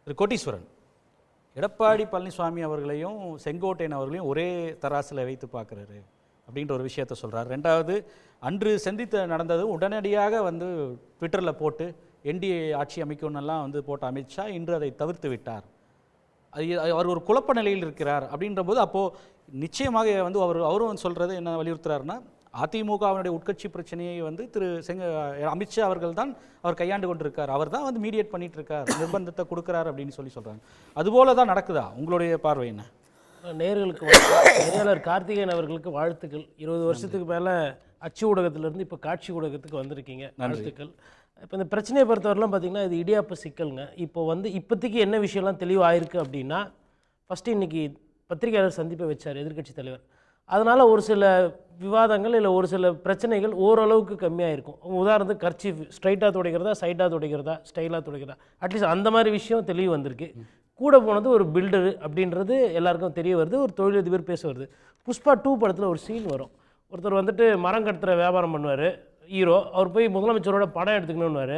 திரு கோட்டீஸ்வரன், எடப்பாடி பழனிசாமி அவர்களையும் செங்கோட்டையன் அவர்களையும் ஒரே தராசில் வைத்து பார்க்குறாரு அப்படின்ற ஒரு விஷயத்த சொல்கிறார். ரெண்டாவது, அன்று சந்தித்து நடந்தது உடனடியாக வந்து ட்விட்டரில் போட்டு என்டிஏ ஆட்சி அமைக்கணும்லாம் வந்து போட்ட அமித்ஷா இன்று அதை தவிர்த்து விட்டார். அவர் ஒரு குழப்ப நிலையில் இருக்கிறார். அப்படின்ற போது அப்போது நிச்சயமாக வந்து அவரும் சொல்கிறது என்ன வலியுறுத்துறாருன்னா, அதிமுகவினுடைய உட்கட்சி பிரச்சனையை வந்து அமித்ஷா அவர்கள் தான் அவர் கையாண்டு கொண்டிருக்கார், அவர் தான் வந்து மீடியேட் பண்ணிட்டு இருக்கார், நிர்பந்தத்தை கொடுக்குறாரு அப்படின்னு சொல்கிறாங்க. அதுபோல தான் நடக்குதா? உங்களுடைய பார்வை என்ன? நேயர்களுக்கு நெறியாளர் கார்த்திகேயன் அவர்களுக்கு வாழ்த்துக்கள். 20 வருஷத்துக்கு மேலே அச்சு ஊடகத்திலேருந்து இப்போ காட்சி ஊடகத்துக்கு வந்திருக்கீங்க, வாழ்த்துக்கள். இப்போ இந்த பிரச்சனையை பொறுத்தவரைலாம் பார்த்திங்கன்னா இது இடியாப்ப சிக்கலுங்க. இப்போ வந்து இப்போதைக்கு என்ன விஷயம்லாம் தெளிவாயிருக்கு அப்படின்னா, ஃபஸ்ட்டு இன்றைக்கி பத்திரிகையாளர் சந்திப்பை வச்சார் எதிர்க்கட்சி தலைவர். அதனால் ஒரு சில விவாதங்கள் இல்லை ஒரு சில பிரச்சனைகள் ஓரளவுக்கு கம்மியாக இருக்கும். உதாரணத்துக்கு கர்ச்சீஃப் ஸ்ட்ரைட்டாக துடைக்கிறதா, சைடாக துடைக்கிறதா, ஸ்டைலாக துடைக்கிறதா, அட்லீஸ்ட் அந்த மாதிரி விஷயம் தெளிவு வந்திருக்கு. கூட போனது ஒரு பில்டரு அப்படின்றது எல்லாருக்கும் தெரிய வருது. ஒரு தொழிலதிபர் பேச வருது. புஷ்பா 2 படத்தில் ஒரு சீன் வரும். ஒருத்தர் வந்துட்டு மரம் கட்டுற வியாபாரம் பண்ணுவார் ஹீரோ. அவர் போய் முதலமைச்சரோட படம் எடுத்துக்கணும்னுவார்.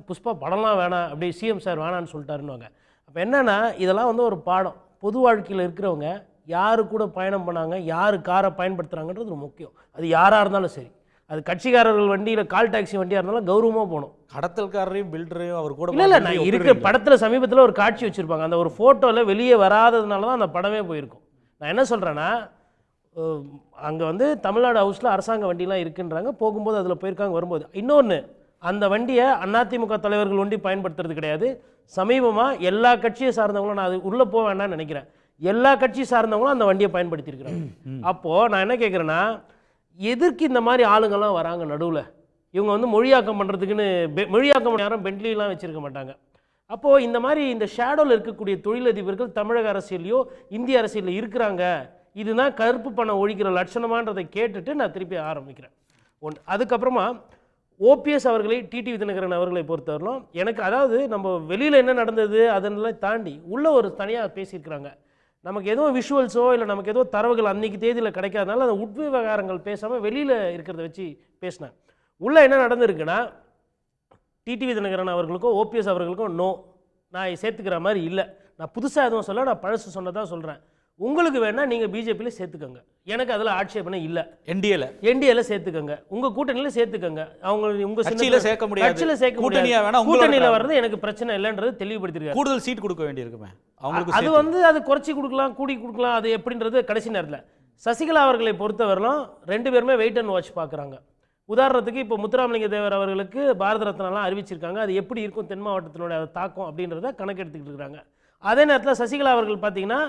புஷ்பா படம்லாம் வேணாம், அப்படி சிஎம் சார் வேணான்னு சொல்லிட்டாருன்னுவாங்க. அப்போ என்னென்னா இதெல்லாம் வந்து ஒரு பாடம். பொது வாழ்க்கையில் இருக்கிறவங்க யாரு கூட பயணம் பண்ணாங்க, யார் காரை பயன்படுத்துகிறாங்கன்றது முக்கியம். அது யாராக இருந்தாலும் சரி, அது கட்சிக்காரர்கள் வண்டியில் கால் டாக்ஸி வண்டியாக இருந்தாலும் கௌரவமாக போகணும். கடத்தல்காரரையும் பில்டரையும் அவர் கூட இல்லை நான் இருக்கிற படத்தில் சமீபத்தில் ஒரு காட்சி வச்சுருப்பாங்க. அந்த ஒரு ஃபோட்டோவில் வெளியே வராததுனால தான் அந்த படமே போயிருக்கும். நான் என்ன சொல்கிறேன்னா, அங்கே வந்து தமிழ்நாடு ஹவுஸில் அரசாங்க வண்டிலாம் இருக்குன்றாங்க. போகும்போது அதில் போயிருக்காங்க, வரும்போது. இன்னொன்று, அந்த வண்டியை அதிமுக தலைவர்கள் வண்டி பயன்படுத்துறது கிடையாது. சமீபமாக எல்லா கட்சியை சார்ந்தவங்களும், நான் அது உள்ளே போக வேண்டாம்னு நினைக்கிறேன், எல்லா கட்சி சார்ந்தவங்களும் அந்த வண்டியை பயன்படுத்தியிருக்கிறாங்க. அப்போது நான் என்ன கேட்குறேன்னா, எதற்கு இந்த மாதிரி ஆளுங்கள்லாம் வராங்க நடுவில்? இவங்க வந்து மொழியாக்கம் பண்ணுறதுக்குன்னு மொழியாக்கம் யாரும் பென்ட்லிலாம் வச்சுருக்க மாட்டாங்க. அப்போது இந்த மாதிரி இந்த ஷேடோவில் இருக்கக்கூடிய தொழிலதிபர்கள் தமிழக அரசியலையோ இந்திய அரசியலில் இருக்கிறாங்க. இதுதான் கருப்பு பணம் ஒழிக்கிற லட்சணமானதை கேட்டுட்டு நான் திருப்பி ஆரம்பிக்கிறேன். அதுக்கப்புறமா ஓபிஎஸ் அவர்களை, டிடிவி தினகரன் அவர்களை பொறுத்தவரையிலும் எனக்கு, அதாவது நம்ம வெளியில் என்ன நடந்தது அதெல்லாம் தாண்டி உள்ளே ஒரு தனியாக பேசியிருக்கிறாங்க. நமக்கு எதுவும் விஷுவல்ஸோ இல்லை நமக்கு ஏதோ தரவுகள் அன்றைக்கி தேதியில் கிடைக்காதனால அந்த உட்விவகாரங்கள் பேசாமல் வெளியில் இருக்கிறத வச்சு பேசினேன். உள்ளே என்ன நடந்திருக்குன்னா, டிடிவி தினகரன் அவர்களுக்கும் ஓபிஎஸ் அவர்களுக்கும் நான் சேர்த்துக்கிற மாதிரி இல்லை. நான் புதுசாக எதுவும் சொல்ல, நான் பழசு சொன்னதான் சொல்கிறேன். உங்களுக்கு வேணால் நீங்கள் பிஜேபியில் சேர்த்துக்கோங்க, எனக்கு அதில் ஆட்சேபனை இல்லை. என்டிஏல சேர்த்துக்கோங்க, உங்கள் கூட்டணியில் சேர்த்துக்கோங்க. அவங்க உங்கள் கட்சியில் சேர்க்க முடியாது, கட்சியில் சேர்க்க முடியாது, கூட்டணியில் வர்றது எனக்கு பிரச்சனை இல்லைன்றது தெளிவுபடுத்திருக்காங்க. கூடுதல் சீட் கொடுக்க வேண்டியிருக்குமே அது வந்து அது குறைச்சி கொடுக்கலாம், கூடி கொடுக்கலாம், அது எப்படின்றது கடைசி நேரத்தில். சசிகலா அவர்களை பொறுத்தவரையிலும் 2 பேருமே வெயிட் அண்ட் வாட்ச் பார்க்குறாங்க. உதாரணத்துக்கு இப்போ முத்துராமலிங்க தேவர் அவர்களுக்கு பாரத ரத்னாலாம் அறிவிச்சிருக்காங்க. அது எப்படி இருக்கும் தென் மாவட்டத்தினுடைய தாக்கம் அப்படின்றத கணக்கெடுத்துக்கிட்டு இருக்கிறாங்க. அதே நேரத்தில் சசிகலா அவர்கள் பார்த்தீங்கன்னா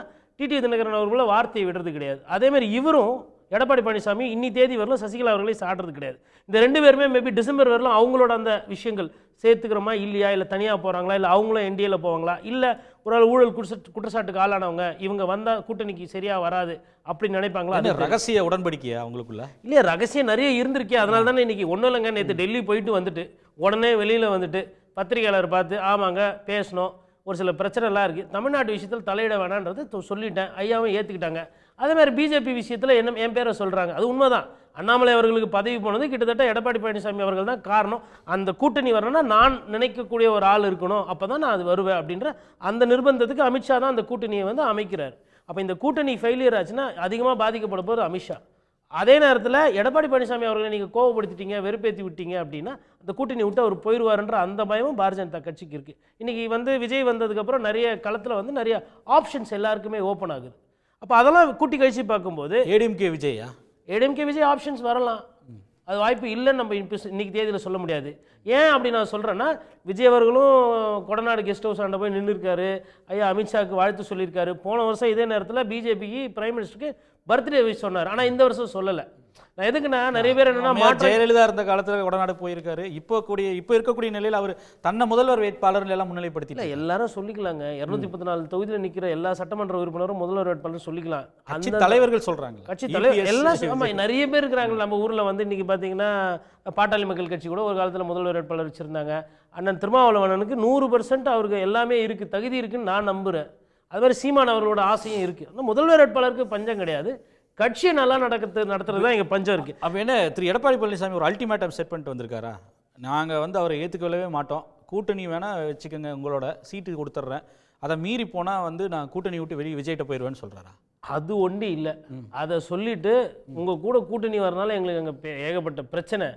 டிடிவி தினகரன் அவர்கள வார்த்தையை விடுறது கிடையாது. அதேமாதிரி இவரும் எடப்பாடி பழனிசாமி இன்னி தேதி வரலும் சசிகலா அவர்களை சாடுறது கிடையாது. இந்த 2 பேருமே மேபி டிசம்பர் வரலும் அவங்களோட அந்த விஷயங்கள் சேர்த்துக்கிறோமா இல்லையா, இல்லை தனியாக போகிறாங்களா, இல்லை அவங்களும் என்டிஏல போவாங்களா, இல்லை ஒரு ஆள் ஊழல் குற்றச்சாட்டுக்கு ஆளானவங்க இவங்க வந்தால் கூட்டணிக்கு சரியாக வராது அப்படின்னு நினைப்பாங்களா? அது ரகசிய உடன்படிக்கையா அவங்களுக்குள்ள? இல்லையா, ரகசியம் நிறைய இருந்திருக்கே. அதனால தானே இன்றைக்கி ஒன்றும் இல்லைங்க, நேற்று டெல்லி போயிட்டு வந்துட்டு உடனே வெளியில் வந்துட்டு பத்திரிகையாளர் பார்த்து ஆமாங்க பேசணும், ஒரு சில பிரச்சனைலாம் இருக்குது, தமிழ்நாட்டு விஷயத்தில் தலையிட வேணான்றது சொல்லிட்டேன், ஐயாவும் ஏற்றுக்கிட்டாங்க. அதேமாதிரி பிஜேபி விஷயத்தில் என் பேரை சொல்கிறாங்க. அது உண்மைதான். அண்ணாமலை அவர்களுக்கு பதவி போனது கிட்டத்தட்ட எடப்பாடி பழனிசாமி அவர்கள் தான் காரணம். அந்த கூட்டணி வரணும்னா நான் நினைக்கக்கூடிய ஒரு ஆள் இருக்கணும், அப்போ தான் நான் அது வருவேன் அப்படின்ற அந்த நிர்பந்தத்துக்கு அமித்ஷா தான் அந்த கூட்டணியை வந்து அமைக்கிறார். அப்போ இந்த கூட்டணி ஃபெயிலியர் ஆச்சுன்னா அதிகமாக பாதிக்கப்பட போகிறது அமித்ஷா. அதே நேரத்தில் எடப்பாடி பழனிசாமி அவர்களை நீங்கள் கோவப்படுத்திட்டீங்க, வெறுப்பேற்றி விட்டீங்க அப்படின்னா அந்த கூட்டணி விட்டு அவர் போயிடுவார்ன்ற அந்த பயமும் பாரதிய ஜனதா கட்சிக்கு இருக்குது. இன்றைக்கி வந்து விஜய் வந்ததுக்கப்புறம் நிறைய களத்தில் வந்து நிறைய ஆப்ஷன்ஸ் எல்லாருக்குமே ஓப்பன் ஆகுது. அப்போ அதெல்லாம் கூட்டி கழிச்சு பார்க்கும்போது ஏடிஎம்கே விஜய் ஆப்ஷன்ஸ் வரலாம், அது வாய்ப்பு இல்லைன்னு நம்ம இன்னைக்கு தேதியில் சொல்ல முடியாது. ஏன் அப்படி நான் சொல்கிறேன்னா, விஜய் அவர்களும் கொடநாடு கெஸ்ட் ஹவுஸ் ஆண்ட போய் நின்றுருக்காரு, ஐயா அமித்ஷாவுக்கு வாழ்த்து சொல்லியிருக்காரு. போன வருஷம் இதே நேரத்தில் பிஜேபிக்கு பிரைம் மினிஸ்டருக்கு பர்த்டே விஷ் சொன்னார், ஆனால் இந்த வருஷம் சொல்லலை. நான் எதுக்குன்னா நிறைய பேர் என்னன்னா ஜெயலலிதா இருந்த காலத்தில் கொடநாடு போயிருக்காரு, இப்போ இருக்கக்கூடிய நிலையில் அவர் தன்னை முதல்வர் வேட்பாளர் எல்லாம் முன்னிலைப்படுத்தி எல்லாரும் சொல்லிக்கலாங்க. 234 தொகுதியில் நிற்கிற எல்லா சட்டமன்ற உறுப்பினரும் முதல்வர் வேட்பாளர் சொல்லிக்கலாம். கட்சி தலைவர்கள் சொல்றாங்க, கட்சி தலைவர் எல்லாம் நிறைய பேர் இருக்கிறாங்க. நம்ம ஊரில் வந்து இன்னைக்கு பார்த்தீங்கன்னா பாட்டாளி மக்கள் கட்சி கூட ஒரு காலத்தில் முதல்வர் வேட்பாளர் வச்சுருந்தாங்க. அண்ணன் திருமாவளவனுக்கு 100% அவருக்கு எல்லாமே இருக்குது, தகுதி இருக்குன்னு நான் நம்புகிறேன். அது மாதிரி சீமான் அவர்களோட ஆசையும் இருக்குது. அந்த முதல்வர் வேட்பாளருக்கு பஞ்சம் கிடையாது, கட்சியை நல்லா நடத்துறது தான் எங்கள் பஞ்சம் இருக்குது. அப்போ என்ன திரு எடப்பாடி பழனிசாமி ஒரு அல்டிமேட்டம் செட் பண்ணிட்டு வந்திருக்காரா? நாங்கள் வந்து அவரை ஏற்றுக்கொள்ளவே மாட்டோம், கூட்டணி வேணால் வச்சுக்கோங்க, உங்களோட சீட்டு கொடுத்துட்றேன், அதை மீறி போனால் வந்து நான் கூட்டணி விட்டு வெளியே விஜய்கிட்ட போயிடுவேன்னு சொல்கிறாரா? அது ஒண்டி இல்லை. அதை சொல்லிட்டு உங்கள் கூட கூட்டணி வரனால எங்களுக்கு அங்கே ஏகப்பட்ட பிரச்சனை,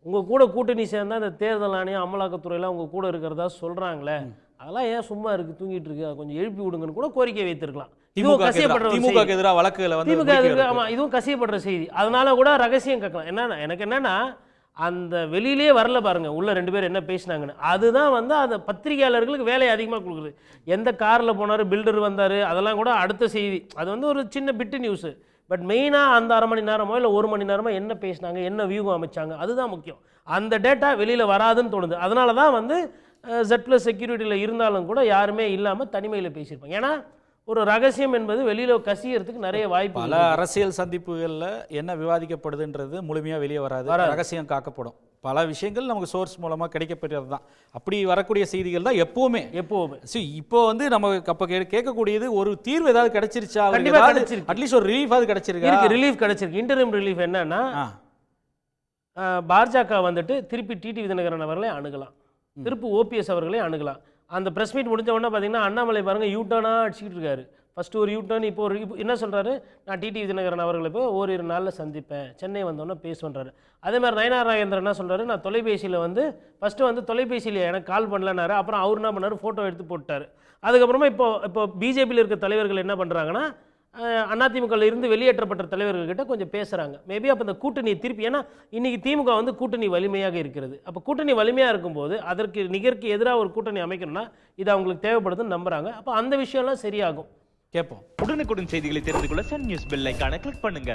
உங்கள் கூட கூட்டணி சேர்ந்தால் இந்த தேர்தல் ஆணையம் அமலாக்கத்துறையெல்லாம் உங்கள் கூட இருக்கிறதா சொல்கிறாங்களே, அதெல்லாம் ஏன் சும்மா இருக்குது தூங்கிட்டு இருக்கு, அதை கொஞ்சம் எழுப்பி விடுங்கன்னு கூட கோரிக்கை வைத்திருக்கலாம். இதுவும் கசியப்படுற திமுக எதிராக வழக்குகளை வந்து திமுக ஆமாம், இதுவும் கசியப்படுற செய்தி. அதனால கூட ரகசியம் கேட்கலாம். என்னன்னா எனக்கு என்னன்னா அந்த வெளியிலே வரல பாருங்க உள்ள 2 பேர் என்ன பேசினாங்கன்னு, அதுதான் வந்து அந்த பத்திரிகையாளர்களுக்கு வேலையை அதிகமாக கொடுக்குது. எந்த காரில் போனார், பில்டர் வந்தார், அதெல்லாம் கூட அடுத்த செய்தி. அது வந்து ஒரு சின்ன பிட்டு நியூஸு. பட் மெயினாக அந்த அரை மணி நேரமோ இல்லை 1 மணி நேரமோ என்ன பேசினாங்க, என்ன வியூகம் அமைச்சாங்க, அதுதான் முக்கியம். அந்த டேட்டா வெளியில் வராதுன்னு தோணுது. அதனால தான் வந்து Z+ செக்யூரிட்டியில் இருந்தாலும் கூட யாருமே இல்லாமல் தனிமையில் பேசியிருப்பாங்க. ஏன்னா ஒரு ரகசியம் என்பது வெளியில் கசியறதுக்கு நிறைய வாய்ப்பு. பல அரசியல் சந்திப்புகளில் என்ன விவாதிக்கப்படுதுன்றது முழுமையாக வெளியே வராது, ரகசியம் காக்கப்படும். பல விஷயங்கள் நமக்கு சோர்ஸ் மூலமாக கிடைக்கப்பெறது தான். அப்படி வரக்கூடிய செய்திகள் தான் எப்போவுமே. இப்போ வந்து நம்ம அப்போ கேட்கக்கூடியது ஒரு தீர்வு ஏதாவது கிடைச்சிருச்சா, அட்லீஸ்ட் ஒரு ரிலீஃபாவது கிடைச்சிருக்கு. ரிலீஃப் கிடைச்சிருக்கு. இன்டரிம் ரிலீஃப் என்னன்னா பாஜக வந்துட்டு திருப்பி டிடிவி தினகரன் அவர்களை அணுகலாம், திருப்பி ஓபிஎஸ் அவர்களே அணுகலாம். அந்த ப்ரெஸ் மீட் முடிஞ்ச உடனே பார்த்தீங்கன்னா அண்ணாமலை பாருங்கள் யூட்டர்னாக அடிச்சுக்கிட்டு இருக்காரு. ஃபஸ்ட்டு ஒரு யூட்டர்ன், இப்போ என்ன சொல்கிறாரு, நான் டிடிவி தினகரன் அவர்களை போய் ஓரிரு நாளில் சந்திப்பேன், சென்னை வந்தோன்னே பேசுவேன்றாரு. அதே மாதிரி நயனார் நாகேந்திரன் என்ன சொல்கிறாரு, நான் தொலைபேசியில் வந்து ஃபஸ்ட்டு வந்து தொலைபேசியில் எனக்கு கால் பண்ணலன்னாரு. அப்புறம் அவர் என்ன பண்ணார், ஃபோட்டோ எடுத்து போட்டார். அதுக்கப்புறமா இப்போ பிஜேபியில் இருக்க தலைவர்கள் என்ன பண்ணுறாங்கன்னா அதிமுகவில் இருந்து வெளியேற்றப்பட்ட தலைவர்கள்கிட்ட கொஞ்சம் பேசுகிறாங்க. மேபி அப்போ இந்த கூட்டணி திருப்பி, ஏன்னா இன்றைக்கி திமுக வந்து கூட்டணி வலிமையாக இருக்கிறது. அப்போ கூட்டணி வலிமையாக இருக்கும்போது அதற்கு நிகருக்கு எதிராக ஒரு கூட்டணி அமைக்கணும்னா இது அவங்களுக்கு தேவைப்படுதுன்னு நம்புகிறாங்க. அப்போ அந்த விஷயம்லாம் சரியாகும். கேட்போம். உடனுக்குடன் செய்திகளை தெரிந்து கொள்ள சன் நியூஸ் பெல் ஐகானை கிளிக் பண்ணுங்க.